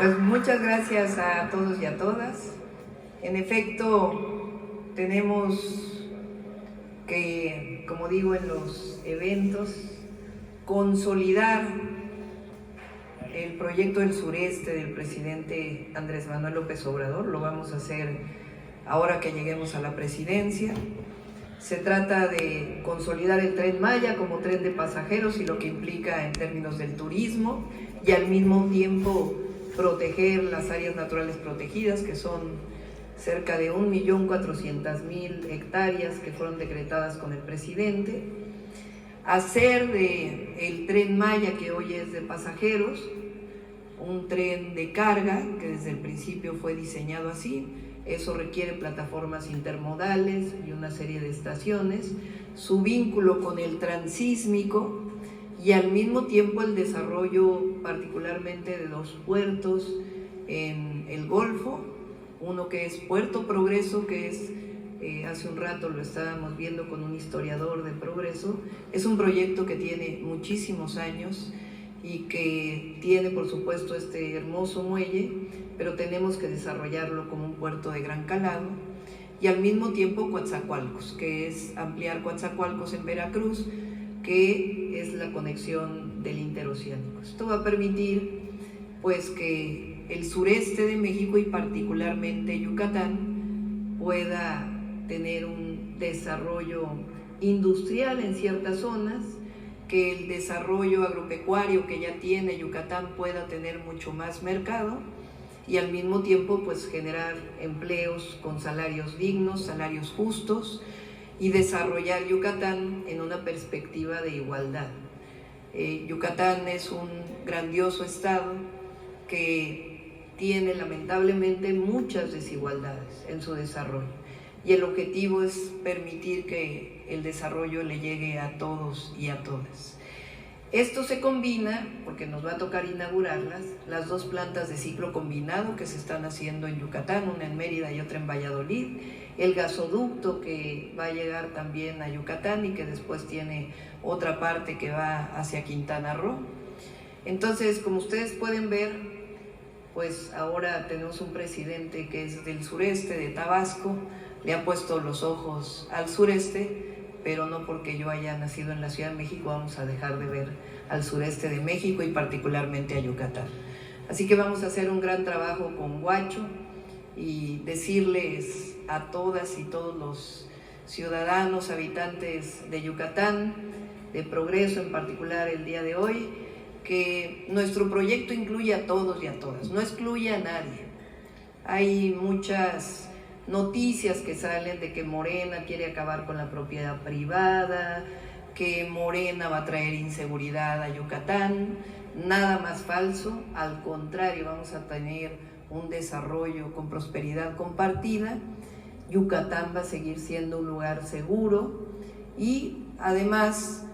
Pues muchas gracias a todos y a todas. En efecto, tenemos que, como digo en los eventos, consolidar el proyecto del sureste del presidente Andrés Manuel López Obrador. Lo vamos a hacer ahora que lleguemos a la presidencia. Se trata de consolidar el Tren Maya como tren de pasajeros y lo que implica en términos del turismo, y al mismo tiempo proteger las áreas naturales protegidas, que son cerca de 1.400.000 hectáreas que fueron decretadas con el presidente. Hacer del Tren Maya, que hoy es de pasajeros, un tren de carga, que desde el principio fue diseñado así. Eso requiere plataformas intermodales y una serie de estaciones, su vínculo con el transísmico y al mismo tiempo el desarrollo particularmente de dos puertos en el Golfo, uno que es Puerto Progreso, que es, hace un rato lo estábamos viendo con un historiador de Progreso, es un proyecto que tiene muchísimos años y que tiene por supuesto este hermoso muelle, pero tenemos que desarrollarlo como un puerto de gran calado, y al mismo tiempo Coatzacoalcos, que es ampliar Coatzacoalcos en Veracruz, que es la conexión del interoceánico. Esto va a permitir pues que el sureste de México y particularmente Yucatán pueda tener un desarrollo industrial en ciertas zonas, que el desarrollo agropecuario que ya tiene Yucatán pueda tener mucho más mercado, y al mismo tiempo pues generar empleos con salarios dignos, salarios justos, y desarrollar Yucatán en una perspectiva de igualdad. Yucatán es un grandioso estado que tiene lamentablemente muchas desigualdades en su desarrollo, y el objetivo es permitir que el desarrollo le llegue a todos y a todas. Esto se combina, porque nos va a tocar inaugurarlas, las dos plantas de ciclo combinado que se están haciendo en Yucatán, una en Mérida y otra en Valladolid, el gasoducto que va a llegar también a Yucatán y que después tiene otra parte que va hacia Quintana Roo. Entonces, como ustedes pueden ver, pues ahora tenemos un presidente que es del sureste, de Tabasco, le ha puesto los ojos al sureste, pero no porque yo haya nacido en la Ciudad de México vamos a dejar de ver al sureste de México y particularmente a Yucatán. Así que vamos a hacer un gran trabajo con Huacho y decirles a todas y todos los ciudadanos, habitantes de Yucatán, de Progreso en particular el día de hoy, que nuestro proyecto incluye a todos y a todas, no excluye a nadie. Hay muchas noticias que salen de que Morena quiere acabar con la propiedad privada, que Morena va a traer inseguridad a Yucatán. Nada más falso, al contrario, vamos a tener un desarrollo con prosperidad compartida. Yucatán va a seguir siendo un lugar seguro y además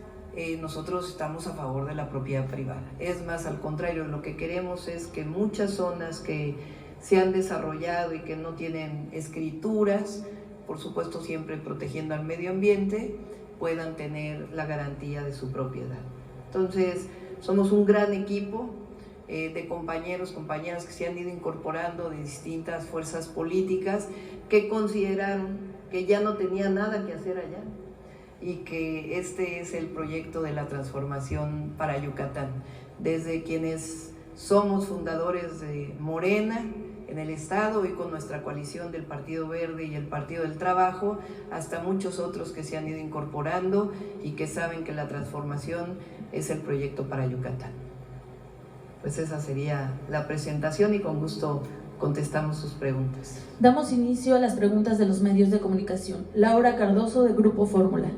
nosotros estamos a favor de la propiedad privada. Es más, al contrario, lo que queremos es que muchas zonas que se han desarrollado y que no tienen escrituras, por supuesto siempre protegiendo al medio ambiente, puedan tener la garantía de su propiedad. Entonces, somos un gran equipo de compañeros, compañeras que se han ido incorporando de distintas fuerzas políticas que consideraron que ya no tenía nada que hacer allá y que este es el proyecto de la transformación para Yucatán. Desde quienes somos fundadores de Morena en el Estado y con nuestra coalición del Partido Verde y el Partido del Trabajo, hasta muchos otros que se han ido incorporando y que saben que la transformación es el proyecto para Yucatán. Pues esa sería la presentación y con gusto contestamos sus preguntas. Damos inicio a las preguntas de los medios de comunicación. Laura Cardoso, de Grupo Fórmula.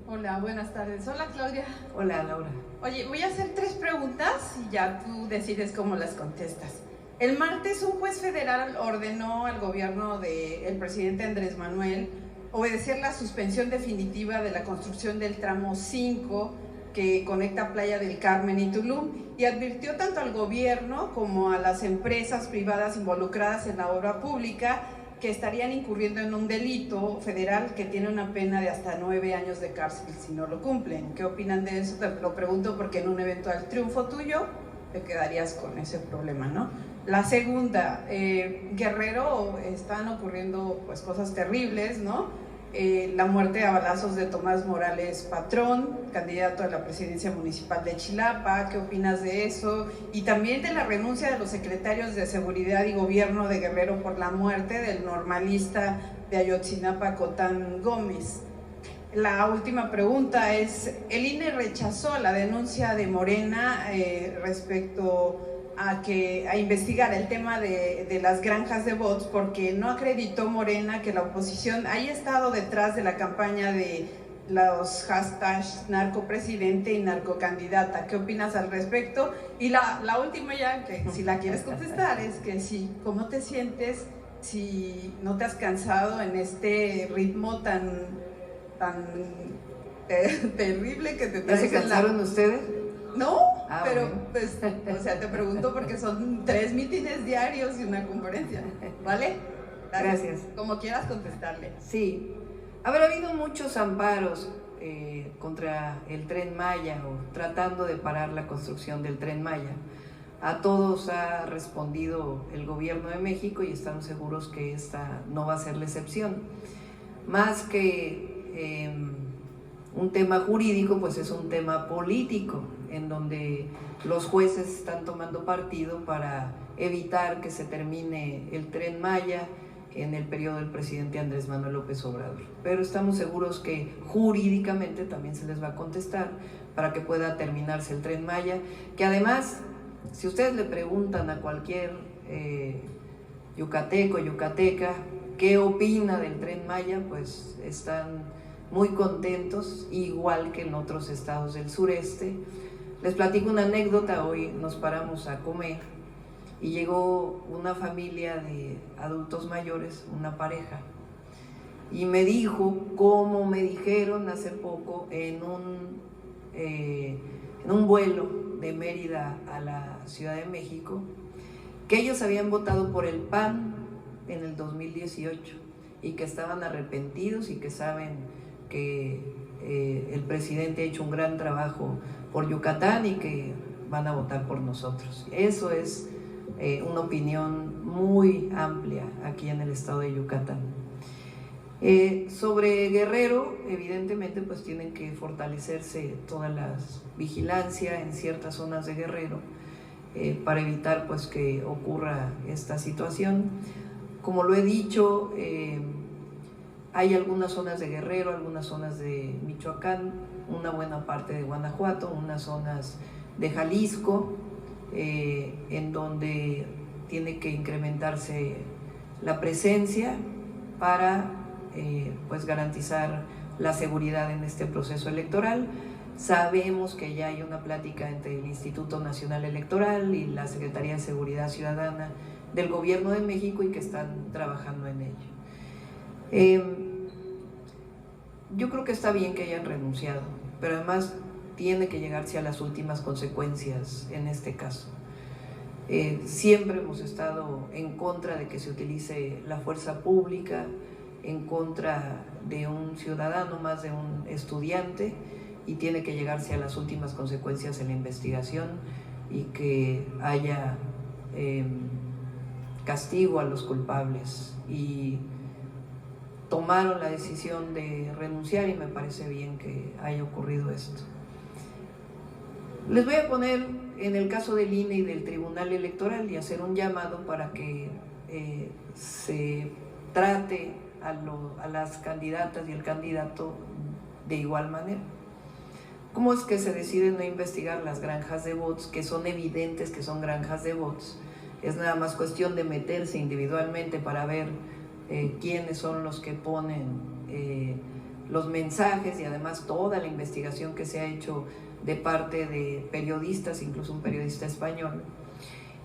Hola, buenas tardes. Hola, Claudia. Hola, Laura. Oye, voy a hacer 3 preguntas y ya tú decides cómo las contestas. El martes un juez federal ordenó al gobierno del presidente Andrés Manuel obedecer la suspensión definitiva de la construcción del tramo 5 que conecta Playa del Carmen y Tulum, y advirtió tanto al gobierno como a las empresas privadas involucradas en la obra pública que estarían incurriendo en un delito federal que tiene una pena de hasta 9 años de cárcel si no lo cumplen. ¿Qué opinan de eso? Te lo pregunto porque en un eventual triunfo tuyo te quedarías con ese problema, ¿no? La segunda, Guerrero, están ocurriendo pues cosas terribles, ¿no? La muerte a balazos de Tomás Morales Patrón, candidato a la presidencia municipal de Chilapa. ¿Qué opinas de eso? Y también de la renuncia de los secretarios de Seguridad y Gobierno de Guerrero por la muerte del normalista de Ayotzinapa, Cotán Gómez. La última pregunta es, el INE rechazó la denuncia de Morena respecto a investigar el tema de las granjas de bots, porque no acreditó Morena que la oposición haya estado detrás de la campaña de los hashtags narcopresidente y narcocandidata. ¿Qué opinas al respecto? Y la última ya, que si la quieres contestar, es que sí, ¿cómo te sientes si no te has cansado en este ritmo tan terrible que te ¿Ya traes se en la... cansaron ustedes? No, pero bueno. pues, o sea, te pregunto porque son 3 mítines diarios y una conferencia, ¿vale? Gracias. Como quieras contestarle. Sí. Habrá habido muchos amparos contra el Tren Maya o tratando de parar la construcción del Tren Maya. A todos ha respondido el gobierno de México y estamos seguros que esta no va a ser la excepción. Más que un tema jurídico, pues es un tema político, en donde los jueces están tomando partido para evitar que se termine el Tren Maya en el periodo del presidente Andrés Manuel López Obrador. Pero estamos seguros que jurídicamente también se les va a contestar para que pueda terminarse el Tren Maya, que además, si ustedes le preguntan a cualquier yucateco, yucateca, ¿qué opina del Tren Maya? Pues están muy contentos, igual que en otros estados del sureste. Les platico una anécdota. Hoy nos paramos a comer y llegó una familia de adultos mayores, una pareja, y me dijo, como me dijeron hace poco en un vuelo de Mérida a la Ciudad de México, que ellos habían votado por el PAN en el 2018 y que estaban arrepentidos y que saben que el presidente ha hecho un gran trabajo por Yucatán y que van a votar por nosotros. Eso es una opinión muy amplia aquí en el estado de Yucatán. Sobre Guerrero, evidentemente pues tienen que fortalecerse todas las vigilancias en ciertas zonas de Guerrero para evitar pues que ocurra esta situación. Como lo he dicho, hay algunas zonas de Guerrero, algunas zonas de Michoacán, una buena parte de Guanajuato, unas zonas de Jalisco, en donde tiene que incrementarse la presencia para pues garantizar la seguridad en este proceso electoral. Sabemos que ya hay una plática entre el Instituto Nacional Electoral y la Secretaría de Seguridad Ciudadana del Gobierno de México y que están trabajando en ello. Yo creo que está bien que hayan renunciado, pero además tiene que llegarse a las últimas consecuencias en este caso. Siempre hemos estado en contra de que se utilice la fuerza pública, en contra de un ciudadano más de un estudiante, y tiene que llegarse a las últimas consecuencias en la investigación y que haya castigo a los culpables. Y tomaron la decisión de renunciar y me parece bien que haya ocurrido esto. Les voy a poner en el caso del INE y del Tribunal Electoral y hacer un llamado para que se trate a las candidatas y el candidato de igual manera. ¿Cómo es que se decide no investigar las granjas de bots, que son evidentes que son granjas de bots? Es nada más cuestión de meterse individualmente para ver quiénes son los que ponen los mensajes, y además toda la investigación que se ha hecho de parte de periodistas, incluso un periodista español,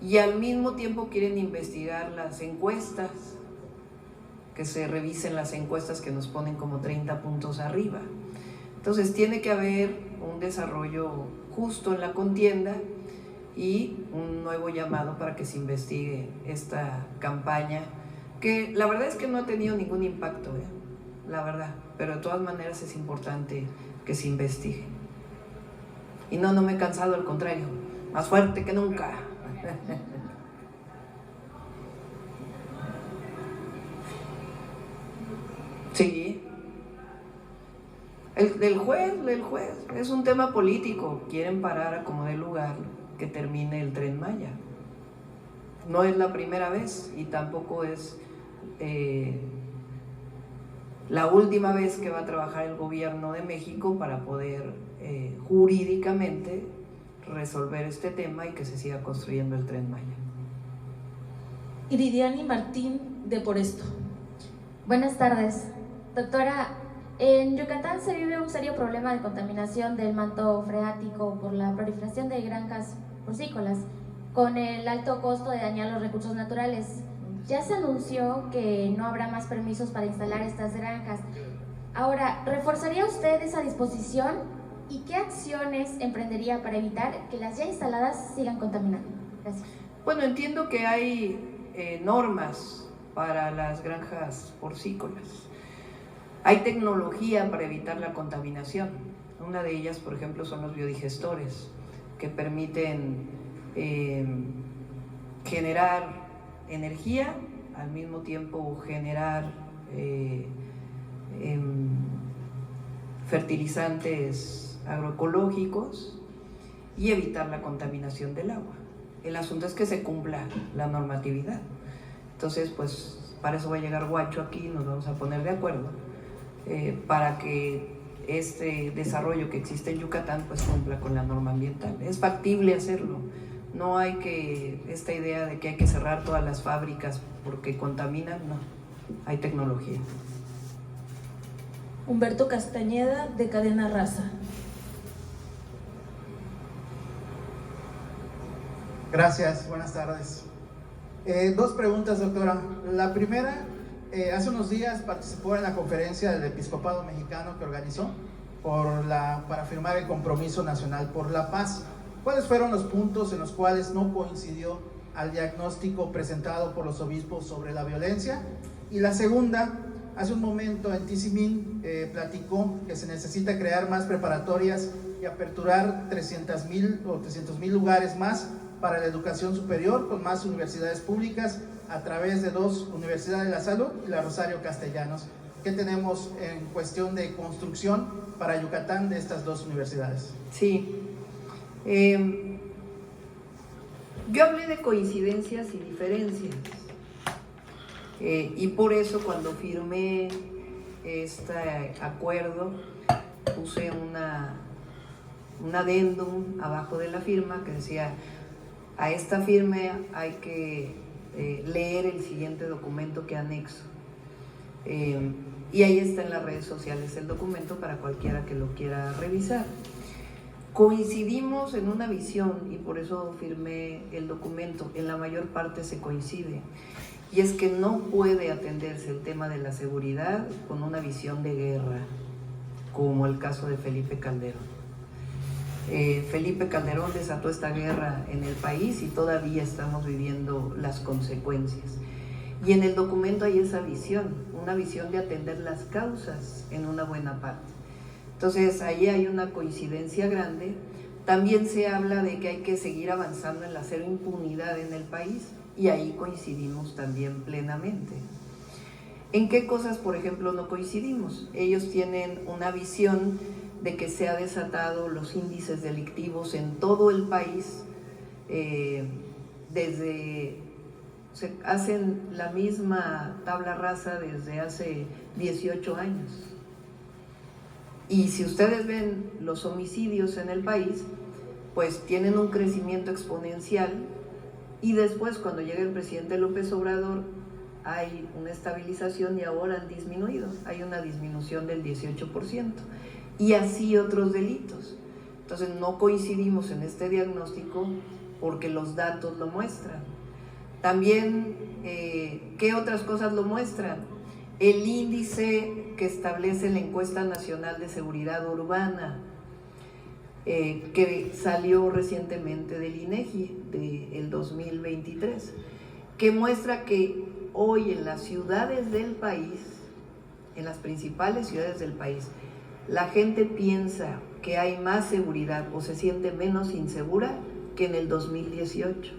y al mismo tiempo quieren investigar las encuestas, que se revisen las encuestas que nos ponen como 30 puntos arriba. Entonces tiene que haber un desarrollo justo en la contienda y un nuevo llamado para que se investigue esta campaña, que la verdad es que no ha tenido ningún impacto, la verdad, pero de todas maneras es importante que se investigue. Y no me he cansado, al contrario, más fuerte que nunca. Sí. El juez, es un tema político. Quieren parar a como dé lugar que termine el Tren Maya. No es la primera vez y tampoco es la última vez que va a trabajar el gobierno de México para poder jurídicamente resolver este tema y que se siga construyendo el Tren Maya. Iridiani Martín, de Por Esto. Buenas tardes. Doctora, en Yucatán se vive un serio problema de contaminación del manto freático por la proliferación de granjas porcícolas, con el alto costo de dañar los recursos naturales. Ya se anunció que no habrá más permisos para instalar estas granjas. Ahora, ¿reforzaría usted esa disposición y qué acciones emprendería para evitar que las ya instaladas sigan contaminando? Gracias. Bueno, entiendo que hay normas para las granjas porcícolas. Hay tecnología para evitar la contaminación. Una de ellas, por ejemplo, son los biodigestores, que permiten generar energía, al mismo tiempo generar fertilizantes agroecológicos y evitar la contaminación del agua. El asunto es que se cumpla la normatividad. Entonces, pues, para eso va a llegar Guacho aquí, nos vamos a poner de acuerdo para que este desarrollo que existe en Yucatán pues cumpla con la norma ambiental. Es factible hacerlo. No hay esta idea de que hay que cerrar todas las fábricas porque contaminan, no. Hay tecnología. Humberto Castañeda, de Cadena Raza. Gracias, buenas tardes. Dos preguntas, doctora. La primera, hace unos días participó en la conferencia del Episcopado Mexicano que organizó para firmar el Compromiso Nacional por la Paz. ¿Cuáles fueron los puntos en los cuales no coincidió al diagnóstico presentado por los obispos sobre la violencia? Y la segunda, hace un momento en Tizimín platicó que se necesita crear más preparatorias y aperturar 300,000 lugares más para la educación superior con más universidades públicas a través de 2 Universidades de la Salud y la Rosario Castellanos. ¿Qué tenemos en cuestión de construcción para Yucatán de estas 2 universidades? Sí. Yo hablé de coincidencias y diferencias y por eso cuando firmé este acuerdo puse un adendum abajo de la firma que decía: a esta firma hay que leer el siguiente documento que anexo, y ahí está en las redes sociales el documento para cualquiera que lo quiera revisar. Coincidimos en una visión y por eso firmé el documento, en la mayor parte se coincide, y es que no puede atenderse el tema de la seguridad con una visión de guerra, como el caso de Felipe Calderón. Felipe Calderón desató esta guerra en el país y todavía estamos viviendo las consecuencias. Y en el documento hay esa visión, una visión de atender las causas en una buena parte. Entonces, ahí hay una coincidencia grande. También se habla de que hay que seguir avanzando en la cero impunidad en el país y ahí coincidimos también plenamente. ¿En qué cosas, por ejemplo, no coincidimos? Ellos tienen una visión de que se ha desatado los índices delictivos en todo el país, se hacen la misma tabla rasa desde hace 18 años. Y si ustedes ven los homicidios en el país, pues tienen un crecimiento exponencial y después cuando llega el presidente López Obrador hay una estabilización y ahora han disminuido, hay una disminución del 18%. Y así otros delitos. Entonces no coincidimos en este diagnóstico porque los datos lo muestran. También, ¿qué otras cosas lo muestran? El índice que establece la Encuesta Nacional de Seguridad Urbana, que salió recientemente del INEGI, del 2023, que muestra que hoy en las ciudades del país, en las principales ciudades del país, la gente piensa que hay más seguridad o se siente menos insegura que en el 2018.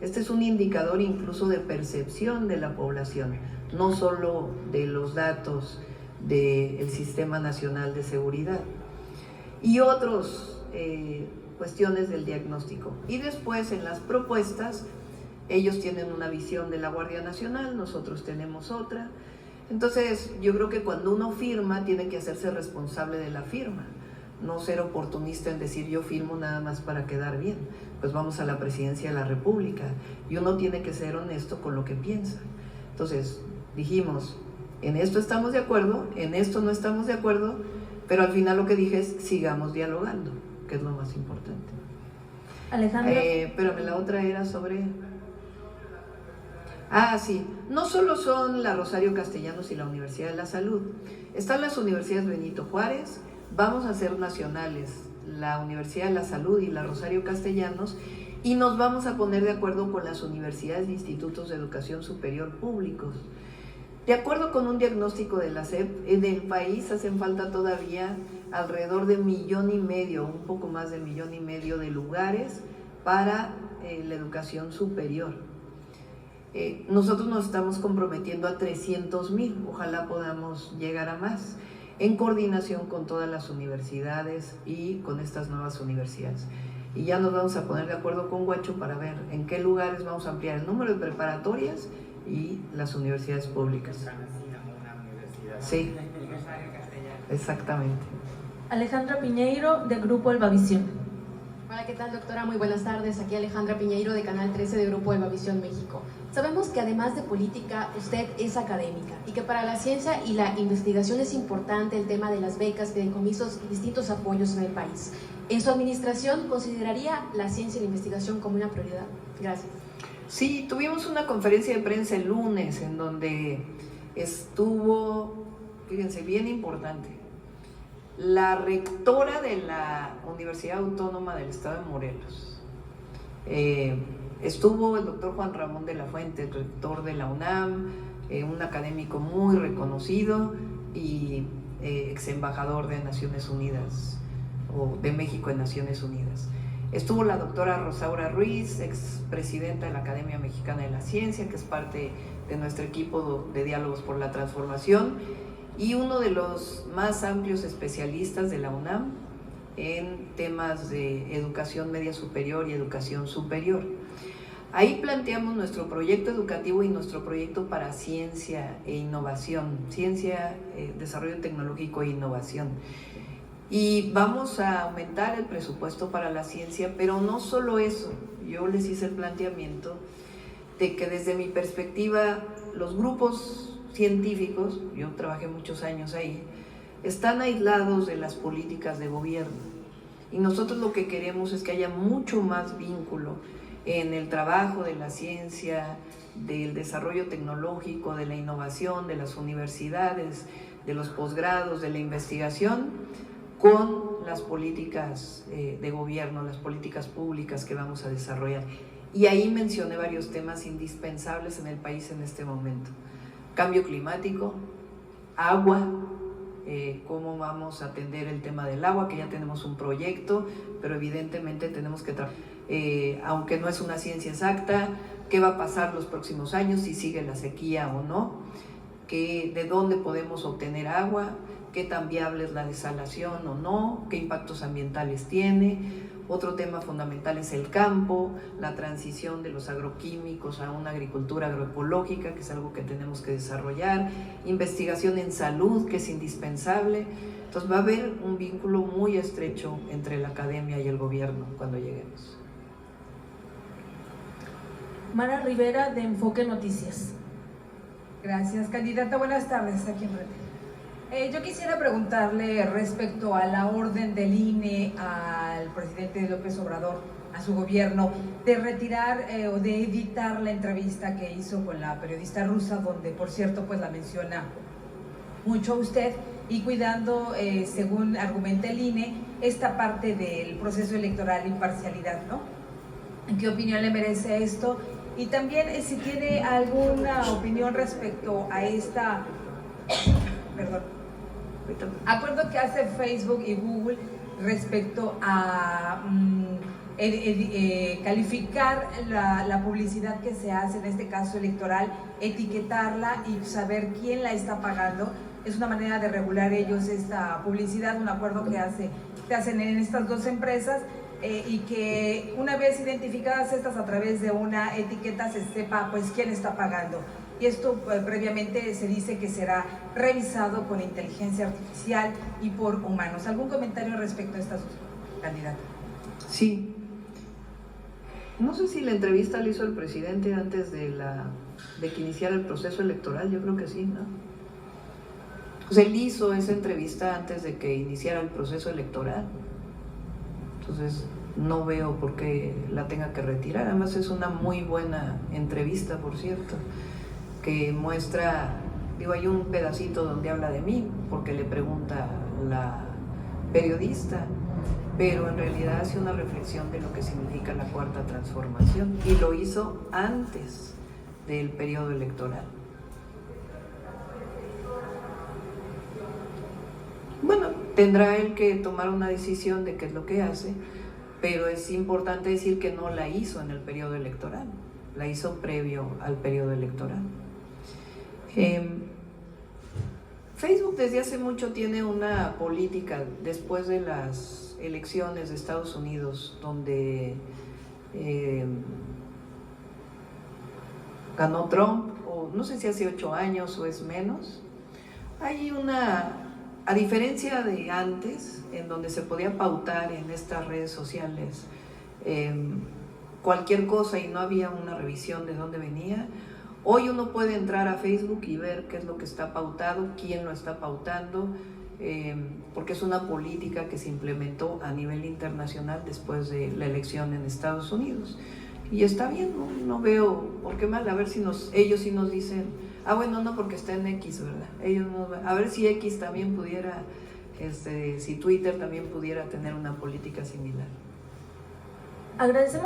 Este es un indicador incluso de percepción de la población, no solo de los datos del Sistema Nacional de Seguridad y otras cuestiones del diagnóstico. Y después en las propuestas, ellos tienen una visión de la Guardia Nacional, nosotros tenemos otra. Entonces yo creo que cuando uno firma tiene que hacerse responsable de la firma, no ser oportunista en decir yo firmo nada más para quedar bien. Pues vamos a la presidencia de la República y uno tiene que ser honesto con lo que piensa. Entonces dijimos, en esto estamos de acuerdo, en esto no estamos de acuerdo, pero al final lo que dije es sigamos dialogando, que es lo más importante. Alejandra. Pero la otra era sobre... sí, no solo son la Rosario Castellanos y la Universidad de la Salud, están las universidades Benito Juárez, vamos a hacer nacionales la Universidad de la Salud y la Rosario Castellanos, y nos vamos a poner de acuerdo con las universidades e institutos de educación superior públicos. De acuerdo con un diagnóstico de la SEP, en el país hacen falta todavía alrededor de 1,5 millones, un poco más de 1,5 millones de lugares para la educación superior. Nosotros nos estamos comprometiendo a 300,000, ojalá podamos llegar a más, en coordinación con todas las universidades y con estas nuevas universidades. Y ya nos vamos a poner de acuerdo con Guacho para ver en qué lugares vamos a ampliar el número de preparatorias y las universidades públicas. Sí, exactamente. Alejandra Piñeiro, de Grupo Elbavisión. Hola, ¿qué tal, doctora? Muy buenas tardes. Aquí Alejandra Piñeiro, de Canal 13 de Grupo Elbavisión México. Sabemos que además de política, usted es académica y que para la ciencia y la investigación es importante el tema de las becas, fideicomisos y distintos apoyos en el país. ¿En su administración consideraría la ciencia y la investigación como una prioridad? Gracias. Sí, tuvimos una conferencia de prensa el lunes en donde estuvo, fíjense, bien importante, la rectora de la Universidad Autónoma del Estado de Morelos. Estuvo el doctor Juan Ramón de la Fuente, rector de la UNAM, un académico muy reconocido y ex embajador de Naciones Unidas, o de México en Naciones Unidas. Estuvo la doctora Rosaura Ruiz, ex presidenta de la Academia Mexicana de la Ciencia, que es parte de nuestro equipo de Diálogos por la Transformación, y uno de los más amplios especialistas de la UNAM en temas de educación media superior y educación superior. Ahí planteamos nuestro proyecto educativo y nuestro proyecto para ciencia e innovación, ciencia, desarrollo tecnológico e innovación. Y vamos a aumentar el presupuesto para la ciencia, pero no solo eso. Yo les hice el planteamiento de que desde mi perspectiva los grupos científicos, yo trabajé muchos años ahí, están aislados de las políticas de gobierno. Y nosotros lo que queremos es que haya mucho más vínculo en el trabajo de la ciencia, del desarrollo tecnológico, de la innovación, de las universidades, de los posgrados, de la investigación, con las políticas de gobierno, las políticas públicas que vamos a desarrollar. Y ahí mencioné varios temas indispensables en el país en este momento. Cambio climático, agua, cómo vamos a atender el tema del agua, que ya tenemos un proyecto, pero evidentemente tenemos que trabajar, aunque no es una ciencia exacta, qué va a pasar los próximos años, si sigue la sequía o no, de dónde podemos obtener agua, qué tan viable es la desalación o no, qué impactos ambientales tiene. Otro tema fundamental es el campo, la transición de los agroquímicos a una agricultura agroecológica, que es algo que tenemos que desarrollar, investigación en salud, que es indispensable. Entonces va a haber un vínculo muy estrecho entre la academia y el gobierno cuando lleguemos. Mara Rivera, de Enfoque Noticias. Gracias, candidata. Buenas tardes, aquí enfrente. Yo quisiera preguntarle respecto a la orden del INE al presidente López Obrador, a su gobierno, de retirar o de editar la entrevista que hizo con la periodista rusa, donde, por cierto, pues la menciona mucho a usted, y cuidando, según argumenta el INE, esta parte del proceso electoral, imparcialidad, ¿no? ¿Qué opinión le merece esto? Y también si tiene alguna opinión respecto a esta... acuerdo que hace Facebook y Google respecto a calificar la publicidad que se hace, en este caso electoral, etiquetarla y saber quién la está pagando. Es una manera de regular ellos esta publicidad, un acuerdo que hacen en estas dos empresas, y que una vez identificadas estas a través de una etiqueta se sepa pues quién está pagando. Y esto previamente se dice que será revisado con inteligencia artificial y por humanos. ¿Algún comentario respecto a estas dos candidatas? Sí. No sé si la entrevista la hizo el presidente antes de que iniciara el proceso electoral, yo creo que sí, ¿no? Pues él hizo esa entrevista antes de que iniciara el proceso electoral. Entonces no veo por qué la tenga que retirar. Además es una muy buena entrevista, por cierto, que muestra, digo, hay un pedacito donde habla de mí, porque le pregunta la periodista, pero en realidad hace una reflexión de lo que significa la Cuarta Transformación, y lo hizo antes del periodo electoral. Bueno, tendrá él que tomar una decisión de qué es lo que hace, pero es importante decir que no la hizo en el periodo electoral, la hizo previo al periodo electoral. Facebook desde hace mucho tiene una política después de las elecciones de Estados Unidos, donde ganó Trump, o no sé si hace 8 años o es menos. Hay a diferencia de antes, en donde se podía pautar en estas redes sociales cualquier cosa y no había una revisión de dónde venía, hoy uno puede entrar a Facebook y ver qué es lo que está pautado, quién lo está pautando, porque es una política que se implementó a nivel internacional después de la elección en Estados Unidos. Y está bien, no veo por qué mal. A ver si ellos sí nos dicen, bueno, no, porque está en X, ¿verdad? A ver si X también pudiera, si Twitter también pudiera tener una política similar. Agradecemos